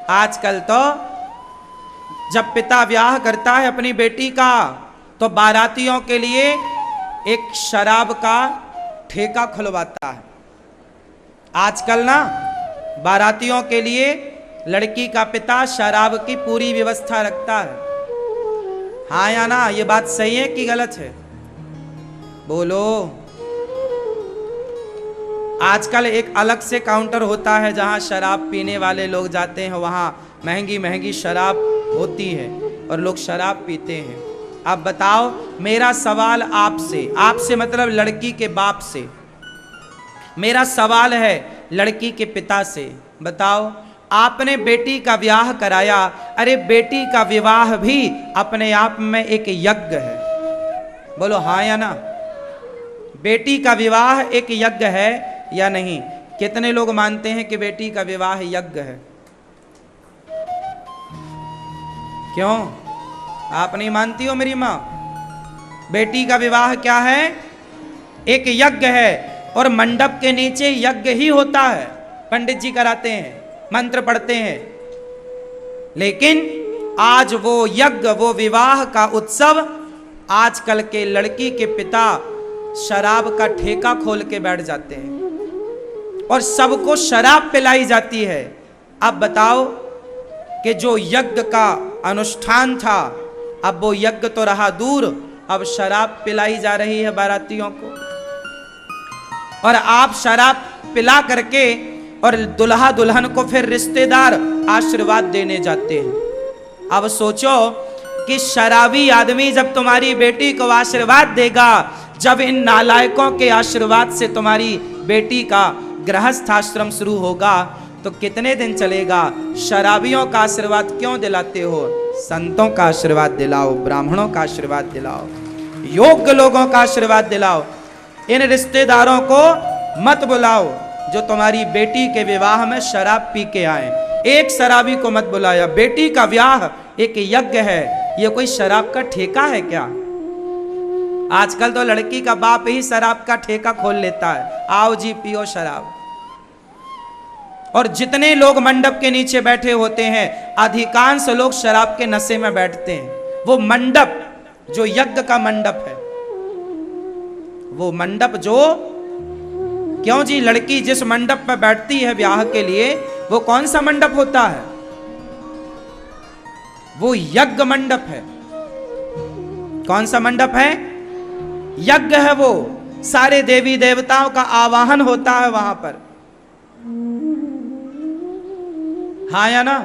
आजकल तो जब पिता ब्याह करता है अपनी बेटी का तो बारातियों के लिए एक शराब का ठेका खुलवाता है। आजकल ना बारातियों के लिए लड़की का पिता शराब की पूरी व्यवस्था रखता है। हाँ या ना, ये बात सही है कि गलत है? बोलो। आजकल एक अलग से काउंटर होता है जहां शराब पीने वाले लोग जाते हैं, वहां महंगी महंगी शराब होती है और लोग शराब पीते हैं। अब बताओ, मेरा सवाल आपसे, आपसे मतलब लड़की के बाप से, मेरा सवाल है लड़की के पिता से, बताओ आपने बेटी का विवाह कराया, अरे बेटी का विवाह भी अपने आप में एक यज्ञ है। बोलो हाँ या ना? बेटी का विवाह एक यज्ञ है या नहीं? कितने लोग मानते हैं कि बेटी का विवाह यज्ञ है? क्यों आप नहीं मानती हो मेरी मां? बेटी का विवाह क्या है? एक यज्ञ है, और मंडप के नीचे यज्ञ ही होता है। पंडित जी कराते हैं, मंत्र पढ़ते हैं, लेकिन आज वो यज्ञ, वो विवाह का उत्सव, आजकल के लड़की के पिता शराब का ठेका खोल के बैठ जाते हैं और सबको शराब पिलाई जाती है। अब बताओ कि जो यज्ञ का अनुष्ठान था, अब वो यज्ञ तो रहा दूर, अब शराब पिलाई जा रही है बारातियों को, और आप शराब पिला करके और दुल्हा दुल्हन को फिर रिश्तेदार आशीर्वाद देने जाते हैं। अब सोचो कि शराबी आदमी जब तुम्हारी बेटी को आशीर्वाद देगा, जब इन नालायकों के आशीर्वाद से तुम्हारी बेटी का गृहस्थ आश्रम शुरू होगा, तो कितने दिन चलेगा? शराबियों का आशीर्वाद क्यों दिलाते हो? संतों का आशीर्वाद दिलाओ, ब्राह्मणों का आशीर्वाद दिलाओ, योग्य लोगों का आशीर्वाद दिलाओ। इन रिश्तेदारों को मत बुलाओ जो तुम्हारी बेटी के विवाह में शराब पी के आए। एक शराबी को मत बुलाया। बेटी का विवाह एक यज्ञ है, ये कोई शराब का ठेका है क्या? आजकल तो लड़की का बाप ही शराब का ठेका खोल लेता है, आओ जी पियो शराब। और जितने लोग मंडप के नीचे बैठे होते हैं, अधिकांश लोग शराब के नशे में बैठते हैं। वो मंडप जो यज्ञ का मंडप है, वो मंडप जो, क्यों जी, लड़की जिस मंडप में बैठती है ब्याह के लिए, वो कौन सा मंडप होता है? वो यज्ञ मंडप है। कौन सा मंडप है? यज्ञ है। वो सारे देवी देवताओं का आवाहन होता है वहां पर। हाँ या ना?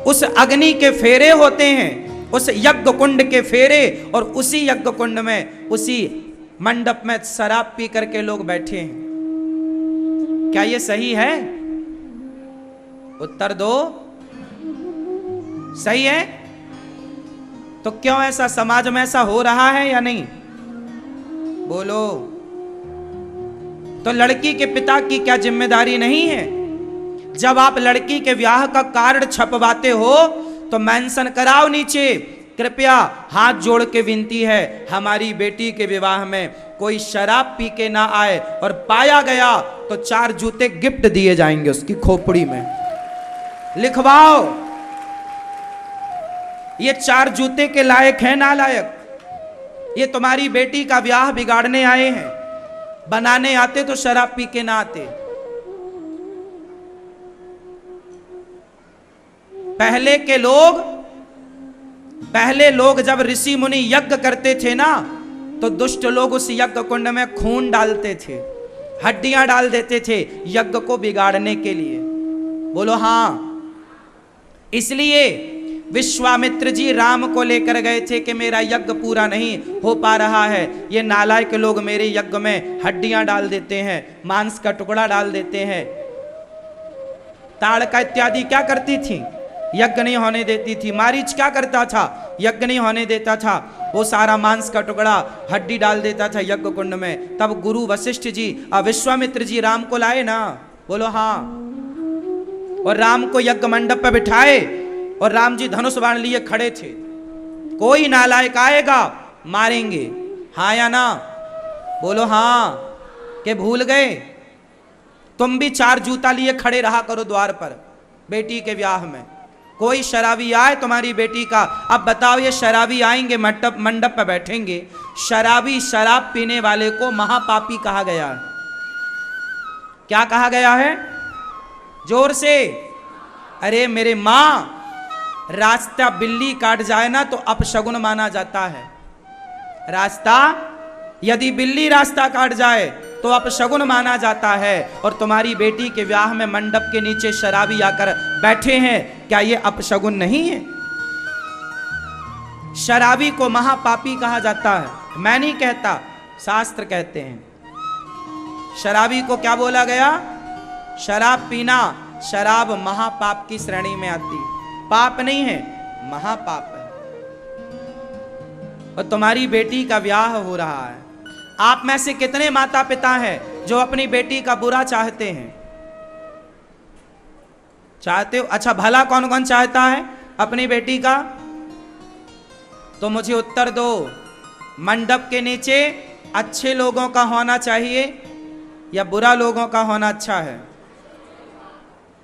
उस अग्नि के फेरे होते हैं, उस यज्ञ कुंड के फेरे, और उसी यज्ञ कुंड में, उसी मंडप में शराब पी करके लोग बैठे हैं। क्या ये सही है? उत्तर दो। सही है? तो क्यों ऐसा समाज में ऐसा हो रहा है या नहीं? बोलो। तो लड़की के पिता की क्या जिम्मेदारी नहीं है? जब आप लड़की के ब्याह का कार्ड छपवाते हो तो मेंशन कराओ नीचे, कृपया हाथ जोड़ के विनती है, हमारी बेटी के विवाह में कोई शराब पी के ना आए, और पाया गया तो 4 जूते गिफ्ट दिए जाएंगे उसकी खोपड़ी में। लिखवाओ। ये 4 जूते के लायक है ना लायक? ये तुम्हारी बेटी का ब्याह बिगाड़ने आए हैं। बनाने आते तो शराब पी के ना आते। पहले लोग जब ऋषि मुनि यज्ञ करते थे ना, तो दुष्ट लोग उस यज्ञ कुंड में खून डालते थे, हड्डियां डाल देते थे यज्ञ को बिगाड़ने के लिए। बोलो हाँ। इसलिए विश्वामित्र जी राम को लेकर गए थे कि मेरा यज्ञ पूरा नहीं हो पा रहा है, ये नालायक लोग मेरे यज्ञ में हड्डियां डाल देते हैं, मांस का टुकड़ा डाल देते हैं। ताड़का इत्यादि क्या करती थी? यज्ञ नहीं होने देती थी। मारीच क्या करता था? यज्ञ नहीं होने देता था, वो सारा मांस का टुकड़ा, हड्डी डाल देता था यज्ञ कुंड में। तब गुरु वशिष्ठ जी और विश्वामित्र जी राम को लाए ना। बोलो हाँ। और राम को यज्ञ मंडप पर बिठाए, और राम जी धनुष बाण लिए खड़े थे। कोई नालायक आएगा मारेंगे। हाँ या ना? बोलो हाँ। के भूल गए? तुम भी 4 जूता लिए खड़े रहा करो द्वार पर। बेटी के ब्याह में। कोई शराबी आए तुम्हारी बेटी का, अब बताओ ये शराबी आएंगे मंडप पर बैठेंगे, शराबी शराब पीने वाले को महापापी कहा गया है। क्या कहा गया है? जोर से। अरे मेरे मां, रास्ता बिल्ली काट जाए ना तो अपशगुन माना जाता है। रास्ता, यदि बिल्ली रास्ता काट जाए तो अपशगुन माना जाता है। और तुम्हारी बेटी के ब्याह में मंडप के नीचे शराबी आकर बैठे हैं, क्या ये अपशगुन नहीं है? शराबी को महापापी कहा जाता है। मैं नहीं कहता, शास्त्र कहते हैं। शराबी को क्या बोला गया? शराब पीना, शराब महापाप की श्रेणी में आती है। पाप नहीं है, महापाप है। और तुम्हारी बेटी का ब्याह हो रहा है। आप में से कितने माता पिता हैं जो अपनी बेटी का बुरा चाहते हैं? चाहते हो? अच्छा, भला कौन कौन चाहता है अपनी बेटी का? तो मुझे उत्तर दो। मंडप के नीचे अच्छे लोगों का होना चाहिए या बुरा लोगों का होना अच्छा है?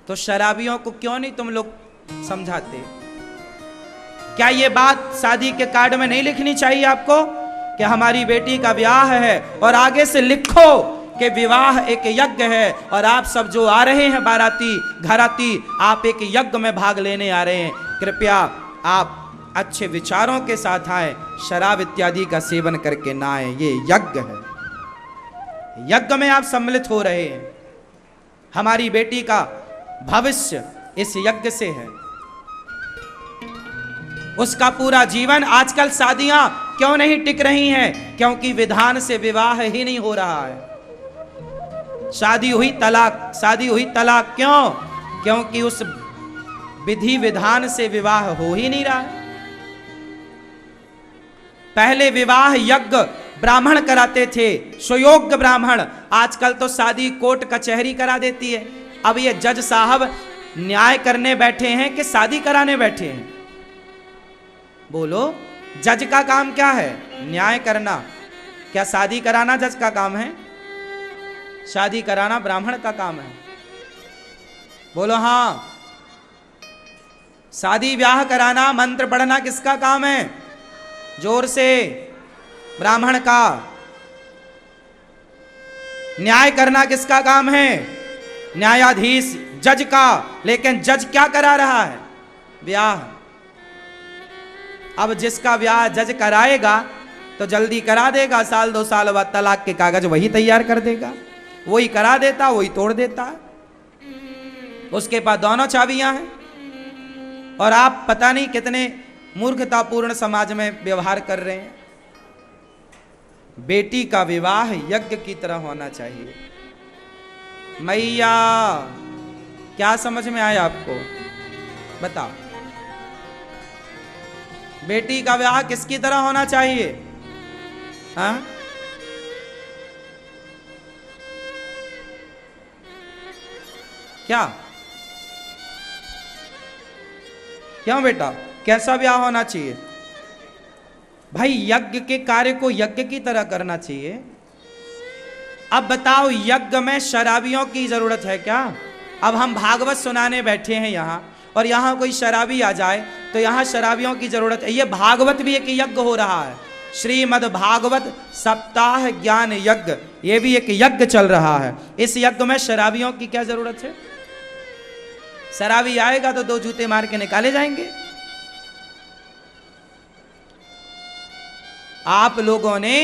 तो शराबियों को क्यों नहीं तुम लोग समझाते? क्या ये बात शादी के कार्ड में नहीं लिखनी चाहिए आपको कि हमारी बेटी का ब्याह है, और आगे से लिखो कि विवाह एक यज्ञ है, और आप सब जो आ रहे हैं बाराती घराती, आप एक यज्ञ में भाग लेने आ रहे हैं। कृपया आप अच्छे विचारों के साथ आए, शराब इत्यादि का सेवन करके ना आए। ये यज्ञ है, यज्ञ में आप सम्मिलित हो रहे हैं। हमारी बेटी का भविष्य इस यज्ञ से है, उसका पूरा जीवन। आजकल शादियां क्यों नहीं टिक रही हैं? क्योंकि विधान से विवाह ही नहीं हो रहा है। शादी हुई तलाक, शादी हुई तलाक। क्यों? क्योंकि उस विधि विधान से विवाह हो ही नहीं रहा है। पहले विवाह यज्ञ ब्राह्मण कराते थे, सुयोग्य ब्राह्मण। आजकल तो शादी कोर्ट कचहरी करा देती है। अब ये जज साहब न्याय करने बैठे हैं कि शादी कराने बैठे हैं? बोलो, जज का काम क्या है? न्याय करना। क्या शादी कराना जज का काम है? शादी कराना ब्राह्मण का काम है। बोलो हां। शादी ब्याह कराना, मंत्र पढ़ना किसका काम है? जोर से। ब्राह्मण का। न्याय करना किसका काम है? न्यायाधीश, जज का। लेकिन जज क्या करा रहा है? ब्याह। अब जिसका ब्याह जज कराएगा तो जल्दी करा देगा, साल 2 साल बाद तलाक के कागज वही तैयार कर देगा, वही करा देता, वही तोड़ देता है। उसके पास दोनों चाबियां हैं। और आप पता नहीं कितने मूर्खतापूर्ण समाज में व्यवहार कर रहे हैं। बेटी का विवाह यज्ञ की तरह होना चाहिए। मैया, क्या समझ में आया आपको? बताओ, बेटी का विवाह किसकी तरह होना चाहिए? हाँ? क्या? क्यों बेटा, कैसा ब्याह होना चाहिए? भाई, यज्ञ के कार्य को यज्ञ की तरह करना चाहिए। अब बताओ, यज्ञ में शराबियों की जरूरत है क्या? अब हम भागवत सुनाने बैठे हैं यहां, और यहां कोई शराबी आ जाए तो यहां शराबियों की जरूरत है? ये भागवत भी एक यज्ञ हो रहा है। श्रीमद् भागवत सप्ताह ज्ञान यज्ञ, ये भी एक यज्ञ चल रहा है। इस यज्ञ में शराबियों की क्या जरूरत है? शराबी आएगा तो 2 जूते मार के निकाले जाएंगे। आप लोगों ने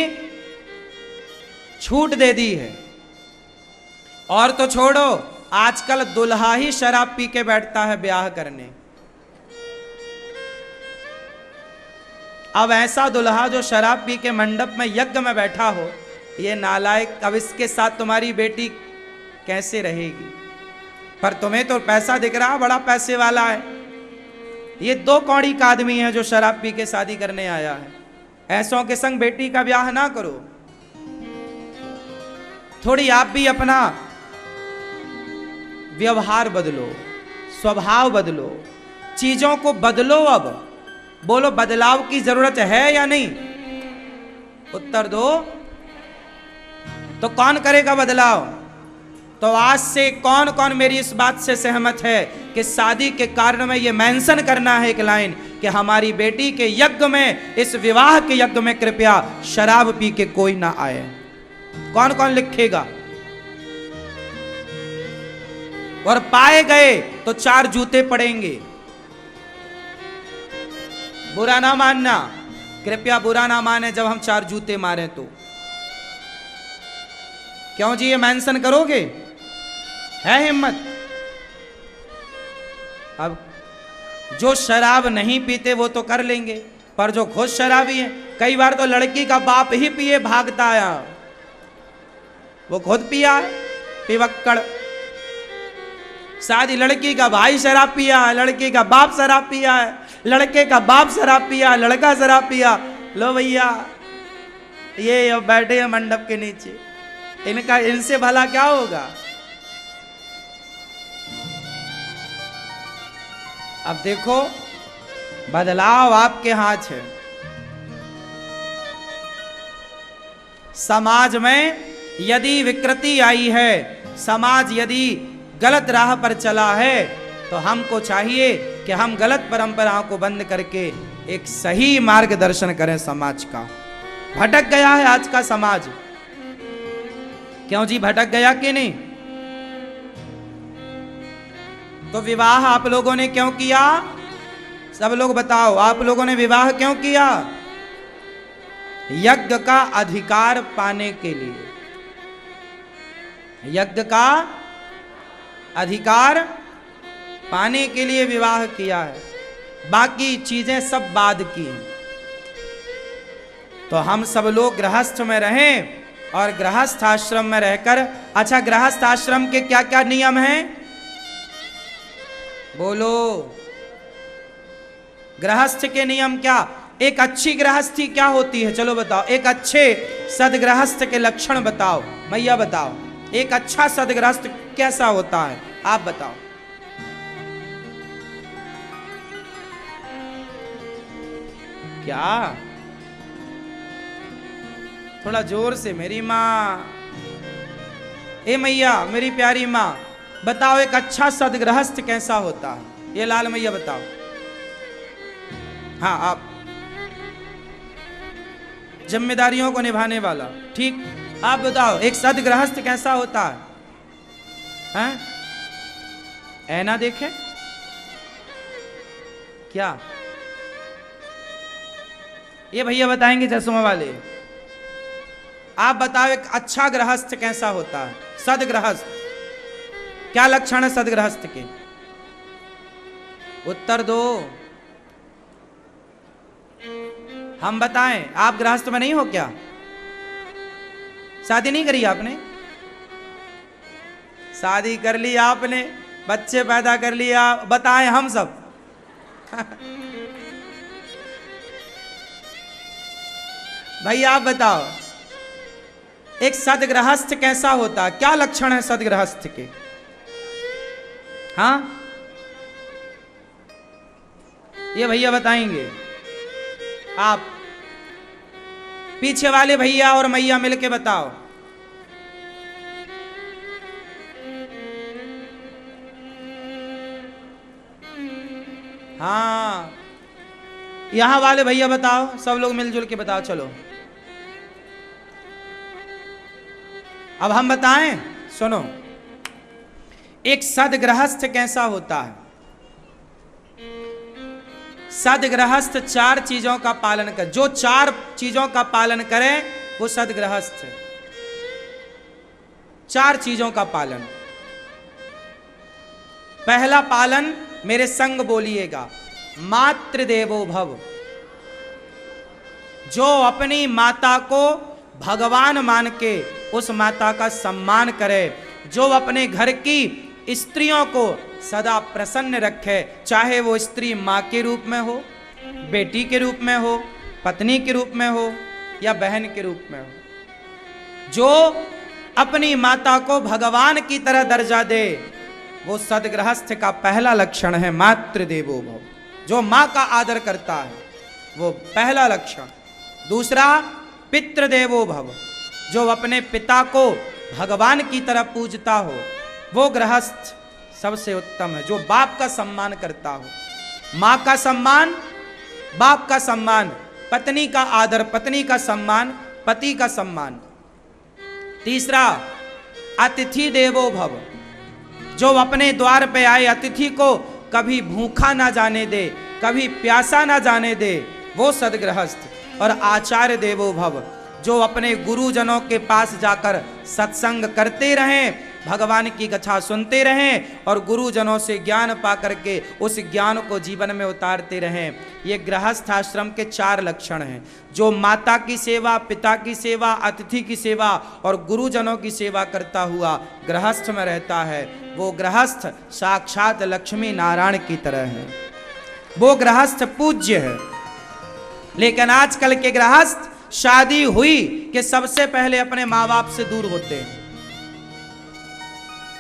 छूट दे दी है। और तो छोड़ो, आजकल दुल्हा ही शराब पी के बैठता है ब्याह करने। अब ऐसा दुल्हा जो शराब पी के मंडप में यज्ञ में बैठा हो, ये नालायक, अब इसके साथ तुम्हारी बेटी कैसे रहेगी? पर तुम्हें तो पैसा दिख रहा, बड़ा पैसे वाला है। ये 2 कौड़ी का आदमी है जो शराब पी के शादी करने आया है। ऐसों के संग बेटी का ब्याह ना करो। थोड़ी आप भी अपना व्यवहार बदलो, स्वभाव बदलो, चीजों को बदलो। अब बोलो, बदलाव की जरूरत है या नहीं? उत्तर दो। तो कौन करेगा बदलाव? तो आज से कौन कौन मेरी इस बात से सहमत है कि शादी के कारण में ये मेंशन करना है एक लाइन कि हमारी बेटी के यज्ञ में, इस विवाह के यज्ञ में कृपया शराब पी के कोई ना आए? कौन कौन लिखेगा? और पाए गए तो 4 जूते पड़ेंगे। बुरा ना मानना, कृपया बुरा ना माने जब हम 4 जूते मारे तो। क्यों जी, ये मेंशन करोगे? है हिम्मत? अब जो शराब नहीं पीते वो तो कर लेंगे, पर जो खुद शराबी है, कई बार तो लड़की का बाप ही पिए भागता आया, वो खुद पिया है पिवक्कड़। शादी लड़की का भाई शराब पिया है, लड़की का बाप शराब पिया है, लड़के का बाप शराब पिया, लड़का शराब पिया। लो भैया, ये बैठे हैं मंडप के नीचे, इनसे भला क्या होगा? अब देखो, बदलाव आपके हाथ है। समाज में यदि विकृति आई है, समाज यदि गलत राह पर चला है, तो हमको चाहिए कि हम गलत परंपराओं को बंद करके एक सही मार्गदर्शन करें समाज का। भटक गया है आज का समाज। क्यों जी, भटक गया कि नहीं? तो विवाह आप लोगों ने क्यों किया? सब लोग बताओ, आप लोगों ने विवाह क्यों किया? यज्ञ का अधिकार पाने के लिए। यज्ञ का अधिकार पाने के लिए विवाह किया है, बाकी चीजें सब बाद की। तो हम सब लोग गृहस्थ में रहें और गृहस्थ आश्रम में रहकर, अच्छा गृहस्थ आश्रम के क्या क्या नियम हैं? बोलो, गृहस्थ के नियम क्या? एक अच्छी गृहस्थी क्या होती है? चलो बताओ, एक अच्छे सदगृहस्थ के लक्षण बताओ। मैया बताओ, एक अच्छा सदगृहस्थ कैसा होता है? आप बताओ। क्या? थोड़ा जोर से, मेरी माँ, ए मैया, मेरी प्यारी माँ, बताओ एक अच्छा सदगृहस्थ कैसा होता है? ये लाल मैया बताओ। हाँ, आप जिम्मेदारियों को निभाने वाला, ठीक, आप बताओ एक सदगृहस्थ कैसा होता है? हैं? ऐना देखे क्या? ये भैया बताएंगे चश्मा वाले। आप बताओ एक अच्छा गृहस्थ कैसा होता है? सदगृहस्थ, क्या लक्षण है सदगृहस्थ के? उत्तर दो, हम बताएं। आप गृहस्थ में नहीं हो क्या? शादी नहीं करी आपने? शादी कर ली आपने, बच्चे पैदा कर लिया, बताएं हम सब। भाई आप बताओ एक सदगृहस्थ कैसा होता है? क्या लक्षण है सदगृहस्थ के? हाँ, ये भैया बताएंगे। आप पीछे वाले भैया और मैया मिलके बताओ। हाँ, यहां वाले भैया बताओ, सब लोग मिलजुल के बताओ। चलो अब हम बताएं, सुनो। एक सदगृहस्थ कैसा होता है? सदगृहस्थ 4 चीजों का पालन कर, जो 4 चीजों का पालन करे वो सदगृहस्थ है। 4 चीजों का पालन। पहला पालन, मेरे संग बोलिएगा, मातृदेवो भव। जो अपनी माता को भगवान मान के उस माता का सम्मान करे, जो अपने घर की स्त्रियों को सदा प्रसन्न रखे, चाहे वो स्त्री माँ के रूप में हो, बेटी के रूप में हो, पत्नी के रूप में हो या बहन के रूप में हो, जो अपनी माता को भगवान की तरह दर्जा दे, वो सदगृहस्थ का पहला लक्षण है, मातृदेवो भव। जो माँ का आदर करता है वो पहला लक्षण। दूसरा, पितृदेवो भव। जो अपने पिता को भगवान की तरह पूजता हो, वो गृहस्थ सबसे उत्तम है। जो बाप का सम्मान करता हो, माँ का सम्मान, बाप का सम्मान, पत्नी का आदर, पत्नी का सम्मान, पति का सम्मान। तीसरा, अतिथि देवो भव, जो अपने द्वार पे आए अतिथि को कभी भूखा ना जाने दे, कभी प्यासा ना जाने दे, वो सदगृहस्थ। और आचार्य देवो भव, जो अपने गुरुजनों के पास जाकर सत्संग करते रहें, भगवान की कथा सुनते रहें और गुरुजनों से ज्ञान पा करके उस ज्ञान को जीवन में उतारते रहें। ये गृहस्थ आश्रम के 4 लक्षण हैं। जो माता की सेवा, पिता की सेवा, अतिथि की सेवा और गुरुजनों की सेवा करता हुआ गृहस्थ में रहता है, वो गृहस्थ साक्षात लक्ष्मी नारायण की तरह है, वो गृहस्थ पूज्य है। लेकिन आजकल के गृहस्थ शादी हुई कि सबसे पहले अपने माँ बाप से दूर होते हैं।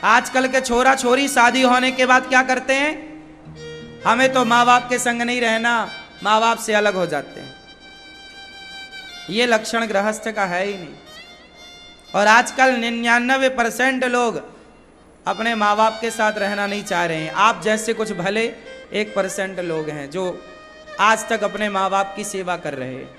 आजकल के छोरा छोरी शादी होने के बाद क्या करते हैं, हमें तो माँ बाप के संग नहीं रहना, माँ बाप से अलग हो जाते हैं। ये लक्षण गृहस्थ का है ही नहीं। और आजकल 99% लोग अपने माँ बाप के साथ रहना नहीं चाह रहे हैं। आप जैसे कुछ भले 1% लोग हैं जो आज तक अपने माँ बाप की सेवा कर रहे हैं।